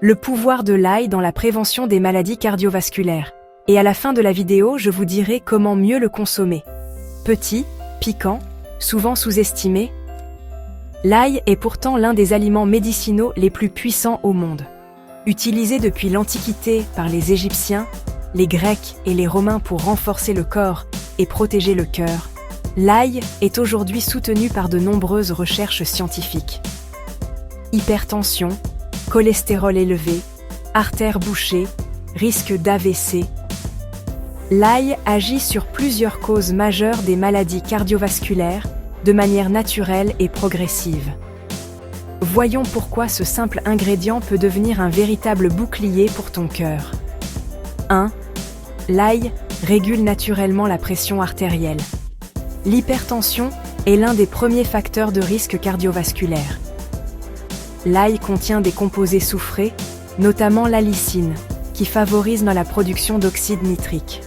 Le pouvoir de l'ail dans la prévention des maladies cardiovasculaires. Et à la fin de la vidéo, je vous dirai comment mieux le consommer. Petit, piquant, souvent sous-estimé, l'ail est pourtant l'un des aliments médicinaux les plus puissants au monde. Utilisé depuis l'Antiquité par les Égyptiens, les Grecs et les Romains pour renforcer le corps et protéger le cœur, l'ail est aujourd'hui soutenu par de nombreuses recherches scientifiques. Hypertension, cholestérol élevé, artères bouchées, risque d'AVC. L'ail agit sur plusieurs causes majeures des maladies cardiovasculaires de manière naturelle et progressive. Voyons pourquoi ce simple ingrédient peut devenir un véritable bouclier pour ton cœur. 1. L'ail régule naturellement la pression artérielle. L'hypertension est l'un des premiers facteurs de risque cardiovasculaire. L'ail contient des composés soufrés, notamment l'allicine, qui favorise la production d'oxyde nitrique.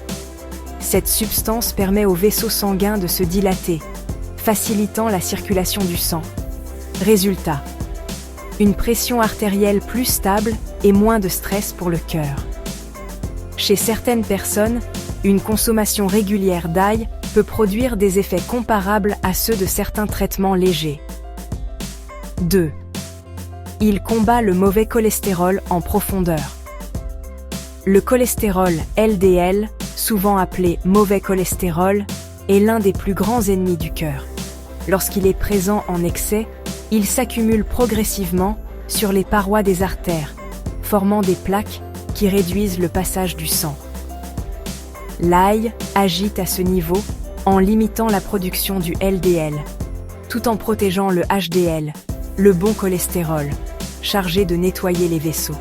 Cette substance permet aux vaisseaux sanguins de se dilater, facilitant la circulation du sang. Résultat, une pression artérielle plus stable et moins de stress pour le cœur. Chez certaines personnes, une consommation régulière d'ail peut produire des effets comparables à ceux de certains traitements légers. 2. Il combat le mauvais cholestérol en profondeur. Le cholestérol LDL, souvent appelé mauvais cholestérol, est l'un des plus grands ennemis du cœur. Lorsqu'il est présent en excès, il s'accumule progressivement sur les parois des artères, formant des plaques qui réduisent le passage du sang. L'ail agit à ce niveau en limitant la production du LDL, tout en protégeant le HDL, le bon cholestérol, chargé de nettoyer les vaisseaux.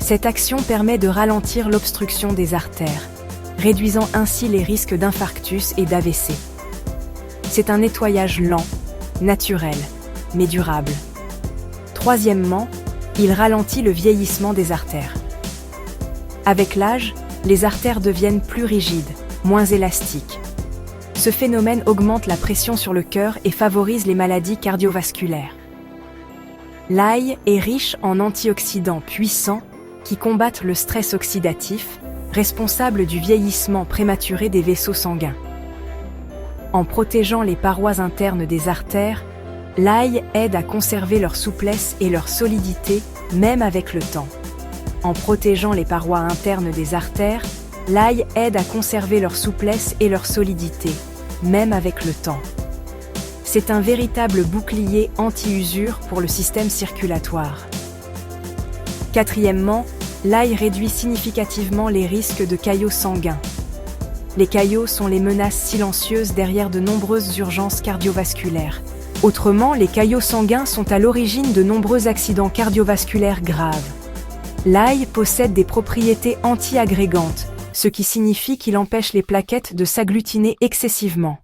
Cette action permet de ralentir l'obstruction des artères, réduisant ainsi les risques d'infarctus et d'AVC. C'est un nettoyage lent, naturel, mais durable. Troisièmement, il ralentit le vieillissement des artères. Avec l'âge, les artères deviennent plus rigides, moins élastiques. Ce phénomène augmente la pression sur le cœur et favorise les maladies cardiovasculaires. L'ail est riche en antioxydants puissants qui combattent le stress oxydatif, responsable du vieillissement prématuré des vaisseaux sanguins. En protégeant les parois internes des artères, l'ail aide à conserver leur souplesse et leur solidité, même avec le temps. En protégeant les parois internes des artères, l'ail aide à conserver leur souplesse et leur solidité, même avec le temps. C'est un véritable bouclier anti-usure pour le système circulatoire. Quatrièmement, l'ail réduit significativement les risques de caillots sanguins. Les caillots sont les menaces silencieuses derrière de nombreuses urgences cardiovasculaires. Autrement, les caillots sanguins sont à l'origine de nombreux accidents cardiovasculaires graves. L'ail possède des propriétés anti-agrégantes, ce qui signifie qu'il empêche les plaquettes de s'agglutiner excessivement.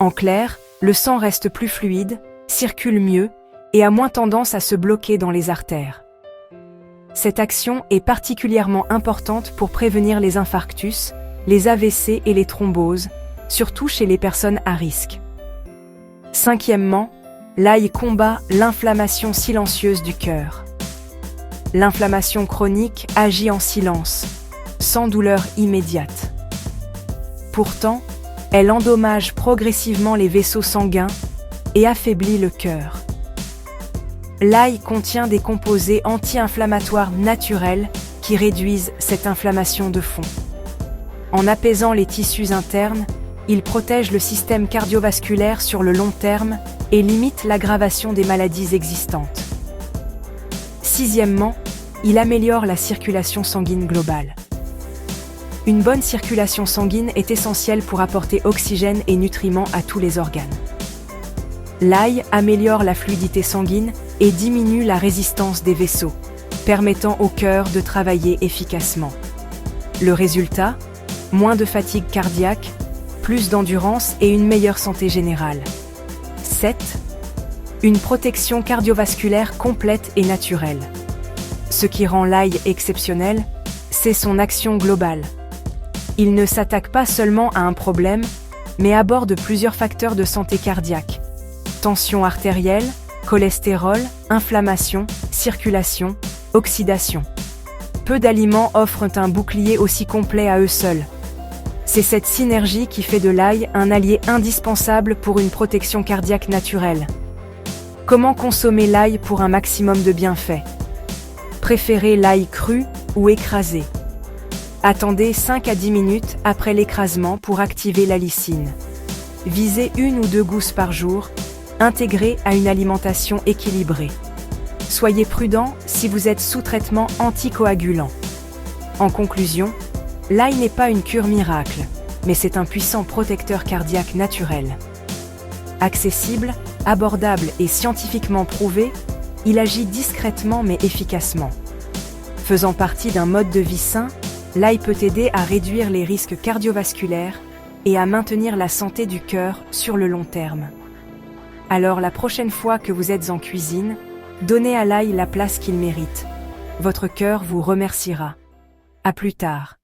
En clair, le sang reste plus fluide, circule mieux et a moins tendance à se bloquer dans les artères. Cette action est particulièrement importante pour prévenir les infarctus, les AVC et les thromboses, surtout chez les personnes à risque. Cinquièmement, l'ail combat l'inflammation silencieuse du cœur. L'inflammation chronique agit en silence, sans douleur immédiate. Pourtant, elle endommage progressivement les vaisseaux sanguins et affaiblit le cœur. L'ail contient des composés anti-inflammatoires naturels qui réduisent cette inflammation de fond. En apaisant les tissus internes, il protège le système cardiovasculaire sur le long terme et limite l'aggravation des maladies existantes. Sixièmement, il améliore la circulation sanguine globale. Une bonne circulation sanguine est essentielle pour apporter oxygène et nutriments à tous les organes. L'ail améliore la fluidité sanguine et diminue la résistance des vaisseaux, permettant au cœur de travailler efficacement. Le résultat ? Moins de fatigue cardiaque, plus d'endurance et une meilleure santé générale. 7. Une protection cardiovasculaire complète et naturelle. Ce qui rend l'ail exceptionnel, c'est son action globale. Il ne s'attaque pas seulement à un problème, mais aborde plusieurs facteurs de santé cardiaque. Tension artérielle, cholestérol, inflammation, circulation, Oxydation. Peu d'aliments offrent un bouclier aussi complet à eux seuls. C'est cette synergie qui fait de l'ail un allié indispensable pour une protection cardiaque naturelle. Comment consommer l'ail pour un maximum de bienfaits? Préférez l'ail cru ou écrasé. Attendez 5 à 10 minutes après l'écrasement pour activer la lysine. Visez 1 ou 2 gousses par jour, intégrées à une alimentation équilibrée. Soyez prudent si vous êtes sous traitement anticoagulant. En conclusion, l'ail n'est pas une cure miracle, mais c'est un puissant protecteur cardiaque naturel. Accessible, abordable et scientifiquement prouvé, il agit discrètement mais efficacement. Faisant partie d'un mode de vie sain, l'ail peut aider à réduire les risques cardiovasculaires et à maintenir la santé du cœur sur le long terme. Alors la prochaine fois que vous êtes en cuisine, donnez à l'ail la place qu'il mérite. Votre cœur vous remerciera. À plus tard.